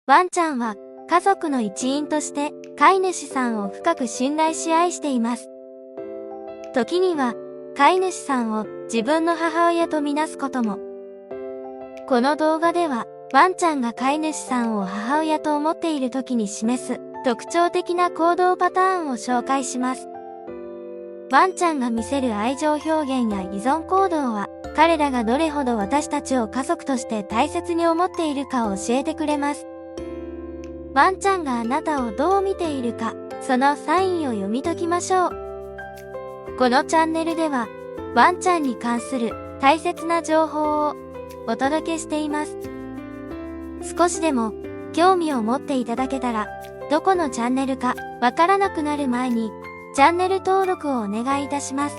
ワンちゃんは家族の一員として飼い主さんを深く信頼し愛しています。時には飼い主さんを自分の母親とみなすことも。この動画ではワンちゃんが飼い主さんを母親と思っている時に示す特徴的な行動パターンを紹介します。ワンちゃんが見せる愛情表現や依存行動は彼らがどれほど私たちを家族として大切に思っているかを教えてくれます。ワンちゃんがあなたをどう見ているか、そのサインを読み解きましょう。このチャンネルではワンちゃんに関する大切な情報をお届けしています。少しでも興味を持っていただけたら、どこのチャンネルかわからなくなる前にチャンネル登録をお願いいたします。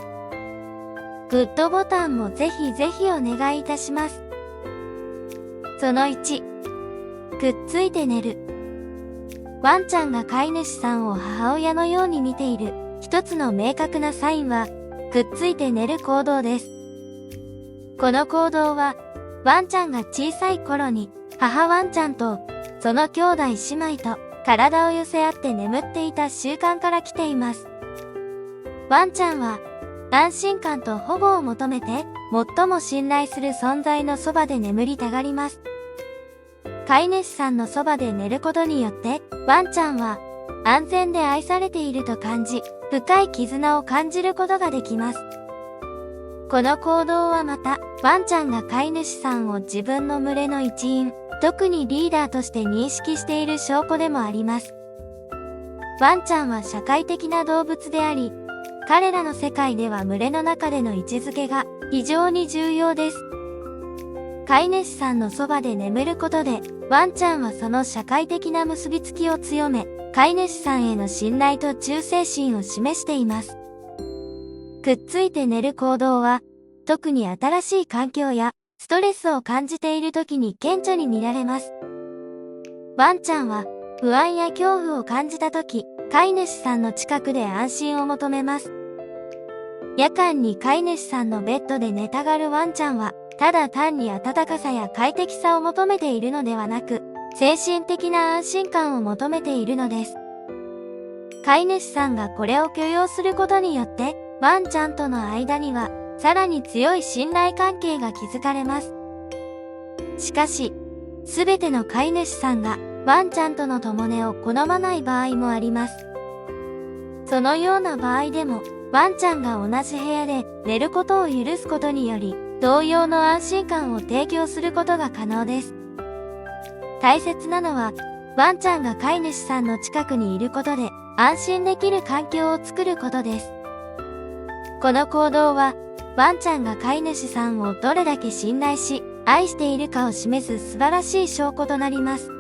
グッドボタンもぜひぜひお願いいたします。その1、くっついて寝る。ワンちゃんが飼い主さんを母親のように見ている一つの明確なサインは、くっついて寝る行動です。この行動は、ワンちゃんが小さい頃に母ワンちゃんとその兄弟姉妹と体を寄せ合って眠っていた習慣から来ています。ワンちゃんは安心感と保護を求めて最も信頼する存在のそばで眠りたがります。飼い主さんのそばで寝ることによってワンちゃんは安全で愛されていると感じ、深い絆を感じることができます。この行動はまたワンちゃんが飼い主さんを自分の群れの一員、特にリーダーとして認識している証拠でもあります。ワンちゃんは社会的な動物であり、彼らの世界では群れの中での位置づけが非常に重要です。飼い主さんのそばで眠ることで、ワンちゃんはその社会的な結びつきを強め、飼い主さんへの信頼と忠誠心を示しています。くっついて寝る行動は、特に新しい環境やストレスを感じている時に顕著に見られます。ワンちゃんは不安や恐怖を感じた時、飼い主さんの近くで安心を求めます。夜間に飼い主さんのベッドで寝たがるワンちゃんは、ただ単に暖かさや快適さを求めているのではなく、精神的な安心感を求めているのです。飼い主さんがこれを許容することによって、ワンちゃんとの間には、さらに強い信頼関係が築かれます。しかし、すべての飼い主さんがワンちゃんとの共寝を好まない場合もあります。そのような場合でも、ワンちゃんが同じ部屋で寝ることを許すことにより、同様の安心感を提供することが可能です。大切なのは、ワンちゃんが飼い主さんの近くにいることで安心できる環境を作ることです。この行動は、ワンちゃんが飼い主さんをどれだけ信頼し、愛しているかを示す素晴らしい証拠となります。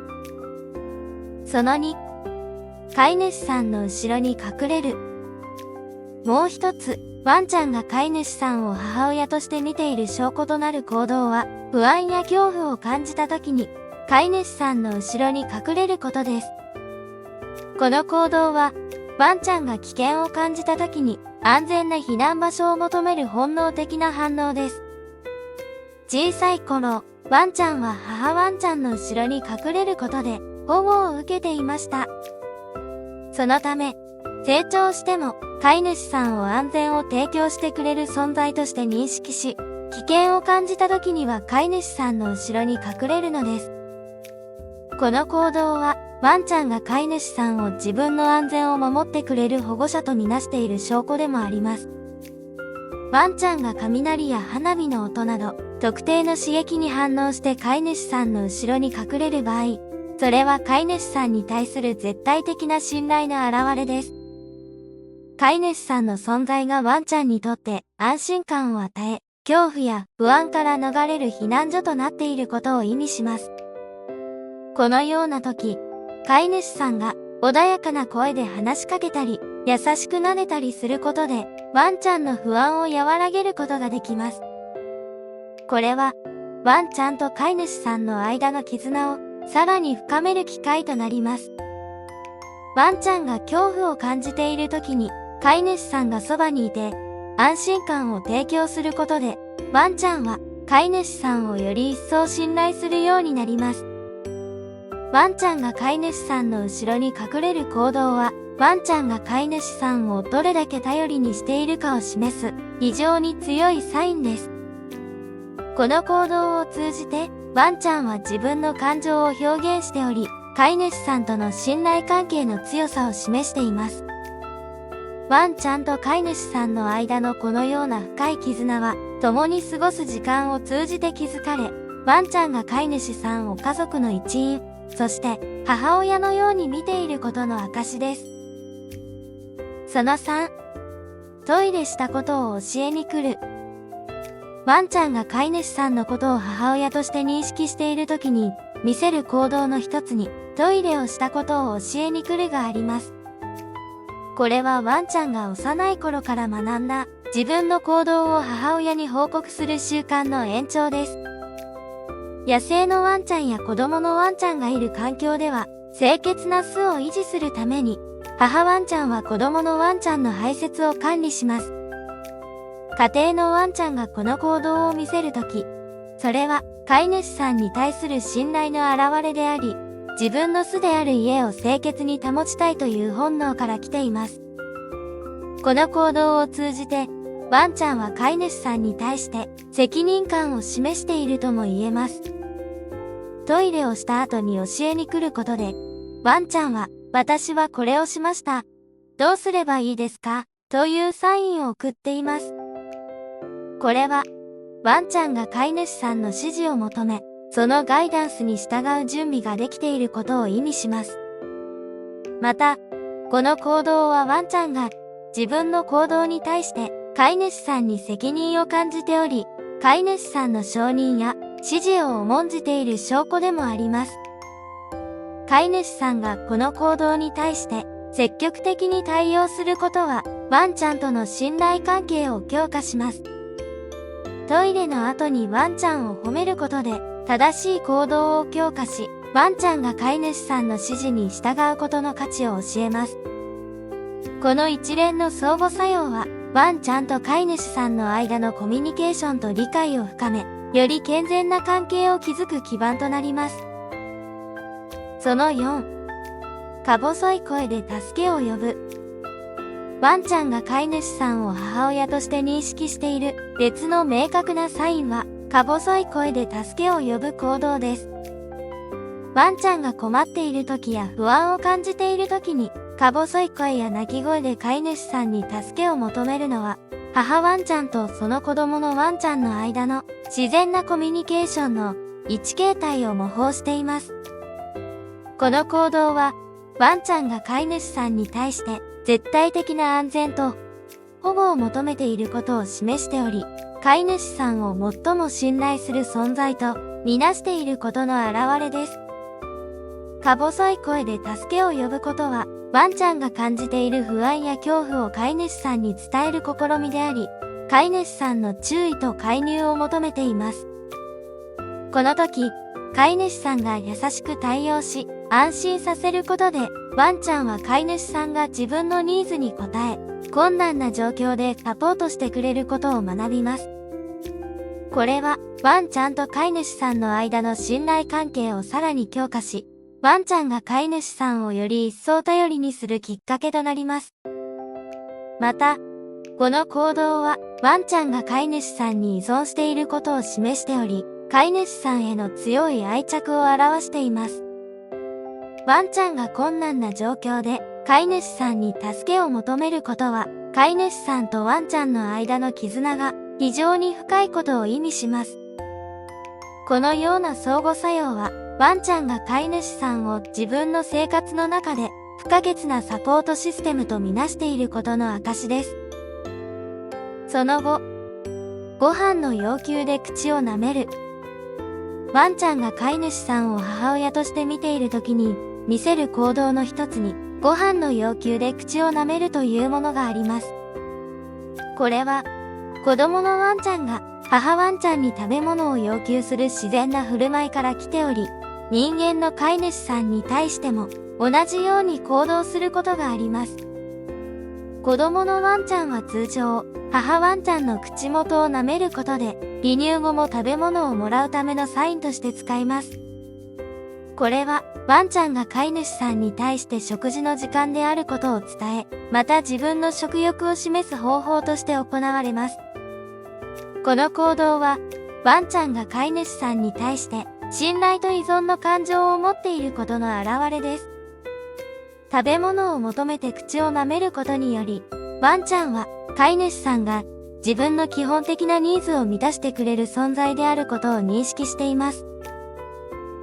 その2、飼い主さんの後ろに隠れる。もう一つ、ワンちゃんが飼い主さんを母親として見ている証拠となる行動は、不安や恐怖を感じた時に、飼い主さんの後ろに隠れることです。この行動は、ワンちゃんが危険を感じた時に、安全な避難場所を求める本能的な反応です。小さい頃、ワンちゃんは母ワンちゃんの後ろに隠れることで保護を受けていました。そのため、成長しても飼い主さんを安全を提供してくれる存在として認識し、危険を感じた時には飼い主さんの後ろに隠れるのです。この行動は、ワンちゃんが飼い主さんを自分の安全を守ってくれる保護者とみなしている証拠でもあります。ワンちゃんが雷や花火の音など、特定の刺激に反応して飼い主さんの後ろに隠れる場合、それは飼い主さんに対する絶対的な信頼の表れです。飼い主さんの存在がワンちゃんにとって安心感を与え、恐怖や不安から逃れる避難所となっていることを意味します。このような時、飼い主さんが穏やかな声で話しかけたり、優しく撫でたりすることで、ワンちゃんの不安を和らげることができます。これは、ワンちゃんと飼い主さんの間の絆をさらに深める機会となります。ワンちゃんが恐怖を感じている時に、飼い主さんがそばにいて、安心感を提供することで、ワンちゃんは飼い主さんをより一層信頼するようになります。ワンちゃんが飼い主さんの後ろに隠れる行動は、ワンちゃんが飼い主さんをどれだけ頼りにしているかを示す非常に強いサインです。この行動を通じて、ワンちゃんは自分の感情を表現しており、飼い主さんとの信頼関係の強さを示しています。ワンちゃんと飼い主さんの間のこのような深い絆は、共に過ごす時間を通じて築かれ、ワンちゃんが飼い主さんを家族の一員、そして母親のように見ていることの証です。その3、トイレしたことを教えに来る。ワンちゃんが飼い主さんのことを母親として認識しているときに、見せる行動の一つに、トイレをしたことを教えに来るがあります。これはワンちゃんが幼い頃から学んだ、自分の行動を母親に報告する習慣の延長です。野生のワンちゃんや子供のワンちゃんがいる環境では、清潔な巣を維持するために、母ワンちゃんは子供のワンちゃんの排泄を管理します。家庭のワンちゃんがこの行動を見せるとき、それは飼い主さんに対する信頼の表れであり、自分の巣である家を清潔に保ちたいという本能から来ています。この行動を通じて、ワンちゃんは飼い主さんに対して責任感を示しているとも言えます。トイレをした後に教えに来ることで、ワンちゃんは、私はこれをしました。どうすればいいですか？というサインを送っています。これは、ワンちゃんが飼い主さんの指示を求め、そのガイダンスに従う準備ができていることを意味します。また、この行動はワンちゃんが自分の行動に対して飼い主さんに責任を感じており、飼い主さんの承認や指示を重んじている証拠でもあります。飼い主さんがこの行動に対して積極的に対応することは、ワンちゃんとの信頼関係を強化します。トイレの後にワンちゃんを褒めることで、正しい行動を強化し、ワンちゃんが飼い主さんの指示に従うことの価値を教えます。この一連の相互作用は、ワンちゃんと飼い主さんの間のコミュニケーションと理解を深め、より健全な関係を築く基盤となります。その4、か細い声で助けを呼ぶ。ワンちゃんが飼い主さんを母親として認識している別の明確なサインは、か細い声で助けを呼ぶ行動です。ワンちゃんが困っている時や不安を感じている時に、か細い声や鳴き声で飼い主さんに助けを求めるのは、母ワンちゃんとその子供のワンちゃんの間の自然なコミュニケーションの一形態を模倣しています。この行動は、ワンちゃんが飼い主さんに対して絶対的な安全と保護を求めていることを示しており、飼い主さんを最も信頼する存在とみなしていることの表れです。か細い声で助けを呼ぶことは、ワンちゃんが感じている不安や恐怖を飼い主さんに伝える試みであり、飼い主さんの注意と介入を求めています。この時、飼い主さんが優しく対応し、安心させることで、ワンちゃんは飼い主さんが自分のニーズに応え、困難な状況でサポートしてくれることを学びます。これは、ワンちゃんと飼い主さんの間の信頼関係をさらに強化し、ワンちゃんが飼い主さんをより一層頼りにするきっかけとなります。また、この行動は、ワンちゃんが飼い主さんに依存していることを示しており、飼い主さんへの強い愛着を表しています。ワンちゃんが困難な状況で飼い主さんに助けを求めることは、飼い主さんとワンちゃんの間の絆が非常に深いことを意味します。このような相互作用は、ワンちゃんが飼い主さんを自分の生活の中で不可欠なサポートシステムとみなしていることの証です。その後、ご飯の要求で口を舐める。ワンちゃんが飼い主さんを母親として見ているときに、見せる行動の一つに、ご飯の要求で口を舐めるというものがあります。これは、子供のワンちゃんが母ワンちゃんに食べ物を要求する自然な振る舞いから来ており、人間の飼い主さんに対しても同じように行動することがあります。子供のワンちゃんは通常、母ワンちゃんの口元を舐めることで、離乳後も食べ物をもらうためのサインとして使います。これは、ワンちゃんが飼い主さんに対して食事の時間であることを伝え、また自分の食欲を示す方法として行われます。この行動は、ワンちゃんが飼い主さんに対して信頼と依存の感情を持っていることの表れです。食べ物を求めて口を舐めることにより、ワンちゃんは飼い主さんが自分の基本的なニーズを満たしてくれる存在であることを認識しています。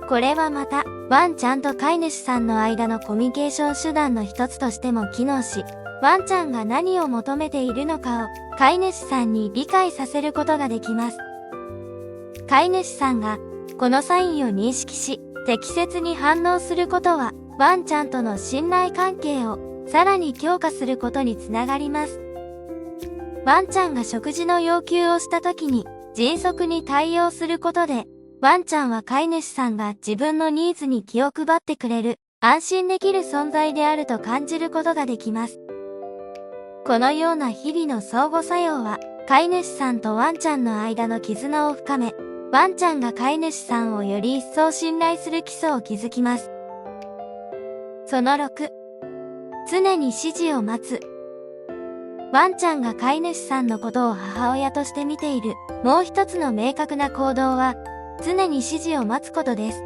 これはまた、ワンちゃんと飼い主さんの間のコミュニケーション手段の一つとしても機能し、ワンちゃんが何を求めているのかを飼い主さんに理解させることができます。飼い主さんがこのサインを認識し、適切に反応することは、ワンちゃんとの信頼関係をさらに強化することにつながります。ワンちゃんが食事の要求をしたときに迅速に対応することで、ワンちゃんは飼い主さんが自分のニーズに気を配ってくれる、安心できる存在であると感じることができます。このような日々の相互作用は、飼い主さんとワンちゃんの間の絆を深め、ワンちゃんが飼い主さんをより一層信頼する基礎を築きます。その6、常に指示を待つ。ワンちゃんが飼い主さんのことを母親として見ている、もう一つの明確な行動は、常に指示を待つことです。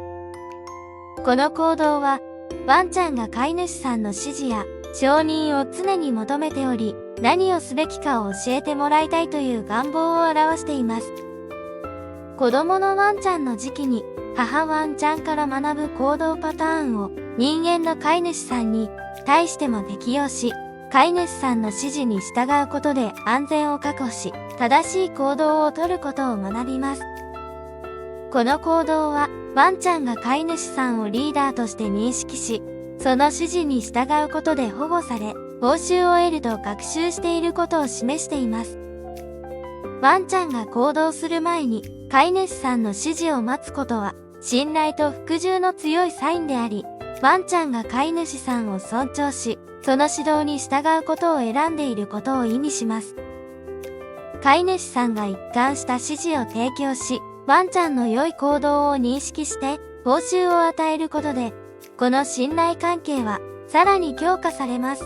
この行動は、ワンちゃんが飼い主さんの指示や承認を常に求めており、何をすべきかを教えてもらいたいという願望を表しています。子供のワンちゃんの時期に、母ワンちゃんから学ぶ行動パターンを人間の飼い主さんに対しても適用し、飼い主さんの指示に従うことで安全を確保し、正しい行動をとることを学びます。この行動は、ワンちゃんが飼い主さんをリーダーとして認識し、その指示に従うことで保護され、報酬を得ると学習していることを示しています。ワンちゃんが行動する前に、飼い主さんの指示を待つことは、信頼と服従の強いサインであり、ワンちゃんが飼い主さんを尊重し、その指導に従うことを選んでいることを意味します。飼い主さんが一貫した指示を提供し、ワンちゃんの良い行動を認識して報酬を与えることで、この信頼関係はさらに強化されます。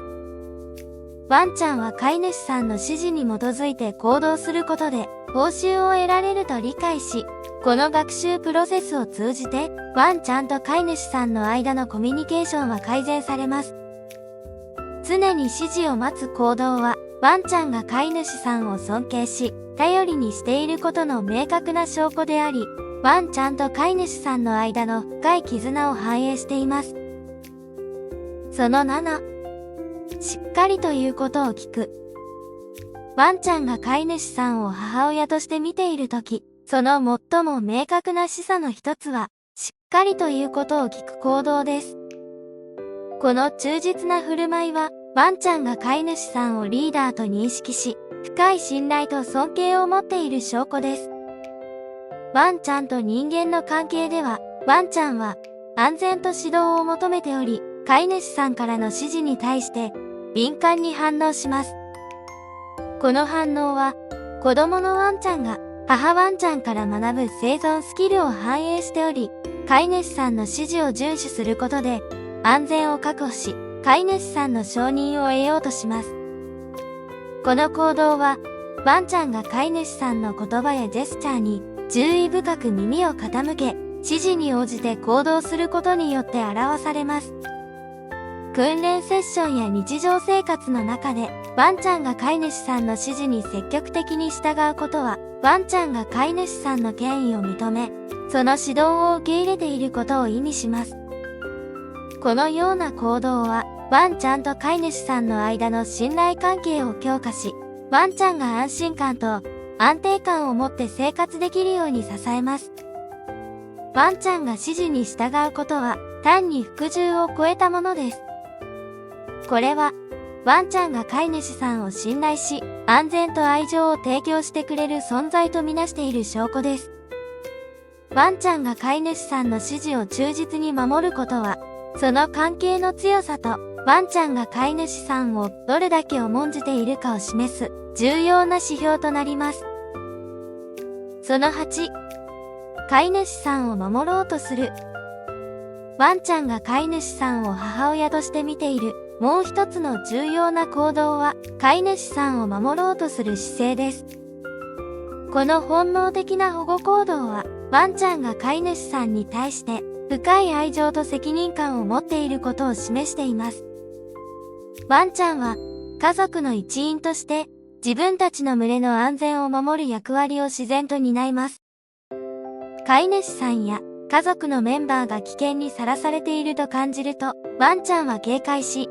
ワンちゃんは飼い主さんの指示に基づいて行動することで報酬を得られると理解し、この学習プロセスを通じてワンちゃんと飼い主さんの間のコミュニケーションは改善されます。常に指示を待つ行動は、ワンちゃんが飼い主さんを尊敬し、頼りにしていることの明確な証拠であり、ワンちゃんと飼い主さんの間の深い絆を反映しています。その7、しっかりということを聞く。ワンちゃんが飼い主さんを母親として見ているとき、その最も明確な示唆の一つは、しっかりということを聞く行動です。この忠実な振る舞いは、ワンちゃんが飼い主さんをリーダーと認識し、深い信頼と尊敬を持っている証拠です。ワンちゃんと人間の関係では、ワンちゃんは安全と指導を求めており、飼い主さんからの指示に対して敏感に反応します。この反応は、子供のワンちゃんが母ワンちゃんから学ぶ生存スキルを反映しており、飼い主さんの指示を遵守することで安全を確保し、飼い主さんの承認を得ようとします。この行動は、ワンちゃんが飼い主さんの言葉やジェスチャーに注意深く耳を傾け、指示に応じて行動することによって表されます。訓練セッションや日常生活の中で、ワンちゃんが飼い主さんの指示に積極的に従うことは、ワンちゃんが飼い主さんの権威を認め、その指導を受け入れていることを意味します。このような行動は、ワンちゃんと飼い主さんの間の信頼関係を強化し、ワンちゃんが安心感と安定感を持って生活できるように支えます。ワンちゃんが指示に従うことは、単に服従を超えたものです。これは、ワンちゃんが飼い主さんを信頼し、安全と愛情を提供してくれる存在とみなしている証拠です。ワンちゃんが飼い主さんの指示を忠実に守ることは、その関係の強さと、ワンちゃんが飼い主さんをどれだけ重んじているかを示す重要な指標となります。その8、飼い主さんを守ろうとする。ワンちゃんが飼い主さんを母親として見ているもう一つの重要な行動は、飼い主さんを守ろうとする姿勢です。この本能的な保護行動は、ワンちゃんが飼い主さんに対して深い愛情と責任感を持っていることを示しています。ワンちゃんは家族の一員として自分たちの群れの安全を守る役割を自然と担います。飼い主さんや家族のメンバーが危険にさらされていると感じると、ワンちゃんは警戒し、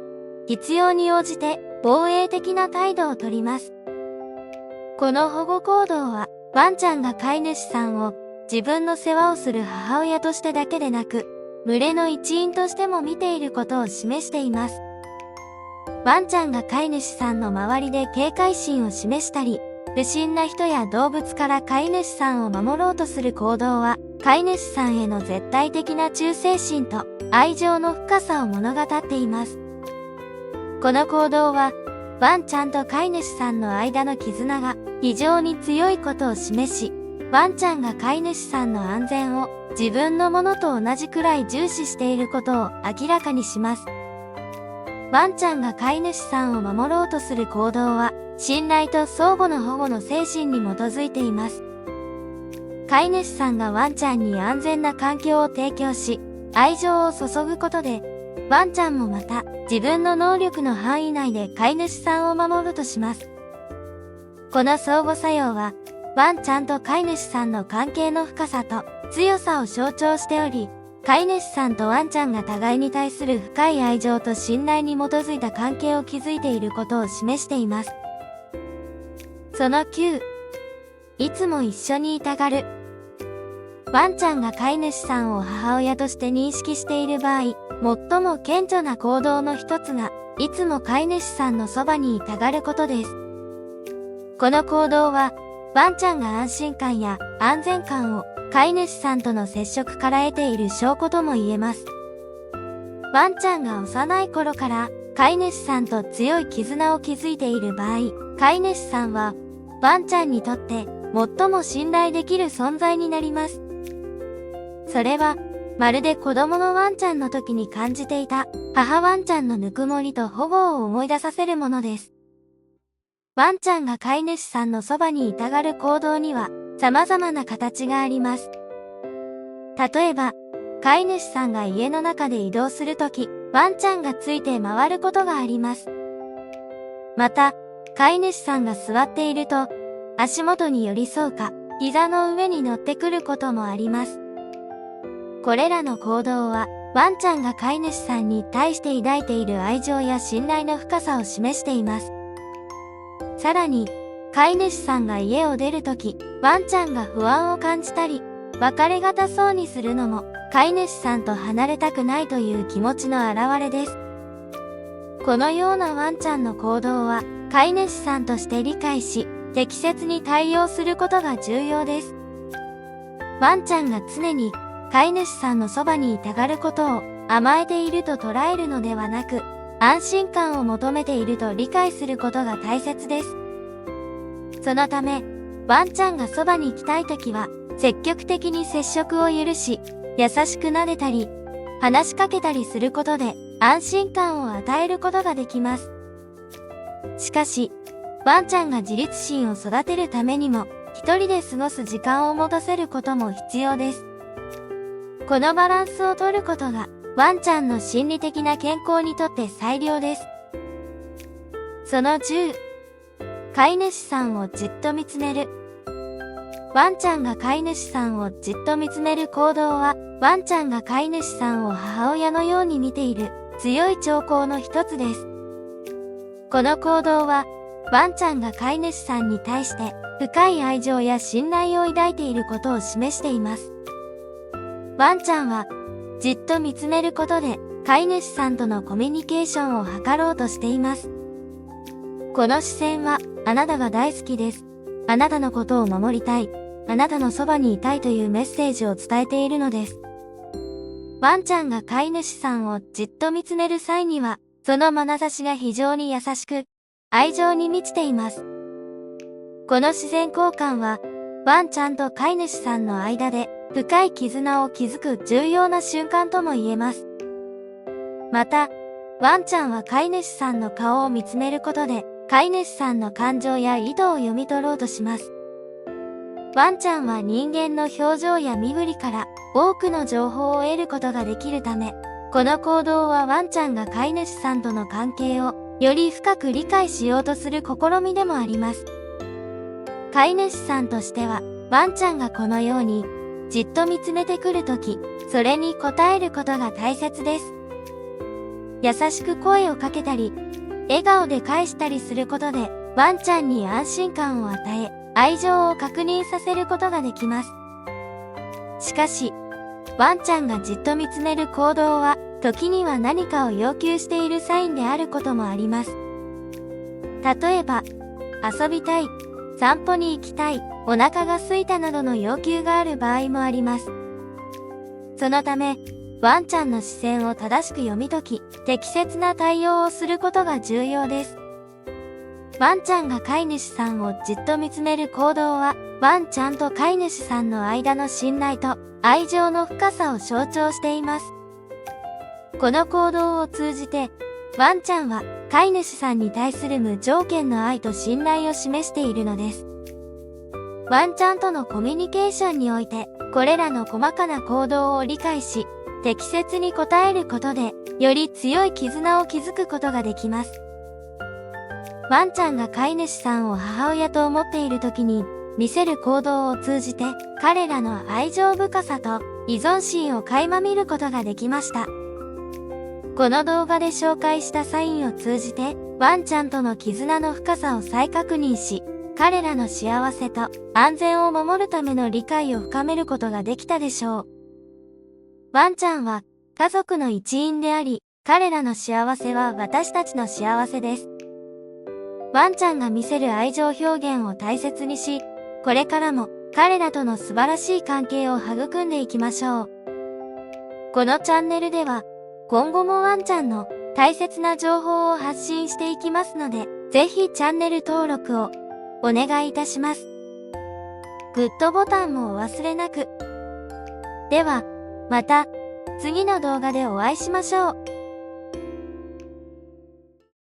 必要に応じて防衛的な態度をとります。この保護行動は、ワンちゃんが飼い主さんを自分の世話をする母親としてだけでなく、群れの一員としても見ていることを示しています。ワンちゃんが飼い主さんの周りで警戒心を示したり、不審な人や動物から飼い主さんを守ろうとする行動は、飼い主さんへの絶対的な忠誠心と愛情の深さを物語っています。この行動は、ワンちゃんと飼い主さんの間の絆が非常に強いことを示し、ワンちゃんが飼い主さんの安全を自分のものと同じくらい重視していることを明らかにします。ワンちゃんが飼い主さんを守ろうとする行動は、信頼と相互の保護の精神に基づいています。飼い主さんがワンちゃんに安全な環境を提供し、愛情を注ぐことで、ワンちゃんもまた自分の能力の範囲内で飼い主さんを守るとします。この相互作用は、ワンちゃんと飼い主さんの関係の深さと強さを象徴しており、飼い主さんとワンちゃんが互いに対する深い愛情と信頼に基づいた関係を築いていることを示しています。その9、いつも一緒にいたがる。ワンちゃんが飼い主さんを母親として認識している場合、最も顕著な行動の一つが、いつも飼い主さんのそばにいたがることです。この行動は、ワンちゃんが安心感や安全感を飼い主さんとの接触から得ている証拠とも言えます。ワンちゃんが幼い頃から飼い主さんと強い絆を築いている場合、飼い主さんはワンちゃんにとって最も信頼できる存在になります。それは、まるで子供のワンちゃんの時に感じていた母ワンちゃんのぬくもりと保護を思い出させるものです。ワンちゃんが飼い主さんのそばにいたがる行動には様々な形があります。例えば、飼い主さんが家の中で移動するとき、ワンちゃんがついて回ることがあります。また、飼い主さんが座っていると、足元に寄り添うか、膝の上に乗ってくることもあります。これらの行動は、ワンちゃんが飼い主さんに対して抱いている愛情や信頼の深さを示しています。さらに、飼い主さんが家を出るとき、ワンちゃんが不安を感じたり、別れがたそうにするのも、飼い主さんと離れたくないという気持ちの表れです。このようなワンちゃんの行動は、飼い主さんとして理解し、適切に対応することが重要です。ワンちゃんが常に飼い主さんのそばにいたがることを甘えていると捉えるのではなく、安心感を求めていると理解することが大切です。そのため、ワンちゃんがそばに来たいときは、積極的に接触を許し、優しく撫でたり、話しかけたりすることで安心感を与えることができます。しかし、ワンちゃんが自立心を育てるためにも、一人で過ごす時間を持たせることも必要です。このバランスを取ることが、ワンちゃんの心理的な健康にとって最良です。その10、飼い主さんをじっと見つめる。ワンちゃんが飼い主さんをじっと見つめる行動は、ワンちゃんが飼い主さんを母親のように見ている強い兆候の一つです。この行動は、ワンちゃんが飼い主さんに対して深い愛情や信頼を抱いていることを示しています。ワンちゃんは、じっと見つめることで飼い主さんとのコミュニケーションを図ろうとしています。この視線は、あなたが大好きです。あなたのことを守りたい。あなたのそばにいたいというメッセージを伝えているのです。ワンちゃんが飼い主さんをじっと見つめる際には、その眼差しが非常に優しく、愛情に満ちています。この自然交換は、ワンちゃんと飼い主さんの間で、深い絆を築く重要な瞬間とも言えます。また、ワンちゃんは飼い主さんの顔を見つめることで、飼い主さんの感情や意図を読み取ろうとします。ワンちゃんは人間の表情や身振りから多くの情報を得ることができるため、この行動はワンちゃんが飼い主さんとの関係をより深く理解しようとする試みでもあります。飼い主さんとしては、ワンちゃんがこのようにじっと見つめてくるとき、それに応えることが大切です。優しく声をかけたり、笑顔で返したりすることで、ワンちゃんに安心感を与え、愛情を確認させることができます。しかし、ワンちゃんがじっと見つめる行動は、時には何かを要求しているサインであることもあります。例えば、遊びたい、散歩に行きたい、お腹が空いたなどの要求がある場合もあります。そのため、ワンちゃんの視線を正しく読み解き、適切な対応をすることが重要です。ワンちゃんが飼い主さんをじっと見つめる行動は、ワンちゃんと飼い主さんの間の信頼と愛情の深さを象徴しています。この行動を通じて、ワンちゃんは飼い主さんに対する無条件の愛と信頼を示しているのです。ワンちゃんとのコミュニケーションにおいて、これらの細かな行動を理解し、適切に応えることで、より強い絆を築くことができます。ワンちゃんが飼い主さんを母親と思っている時に、見せる行動を通じて、彼らの愛情深さと依存心を垣間見ることができました。この動画で紹介したサインを通じて、ワンちゃんとの絆の深さを再確認し、彼らの幸せと安全を守るための理解を深めることができたでしょう。ワンちゃんは家族の一員であり、彼らの幸せは私たちの幸せです。ワンちゃんが見せる愛情表現を大切にし、これからも彼らとの素晴らしい関係を育んでいきましょう。このチャンネルでは、今後もワンちゃんの大切な情報を発信していきますので、ぜひチャンネル登録をお願いいたします。グッドボタンもお忘れなく。では、また次の動画でお会いしましょう。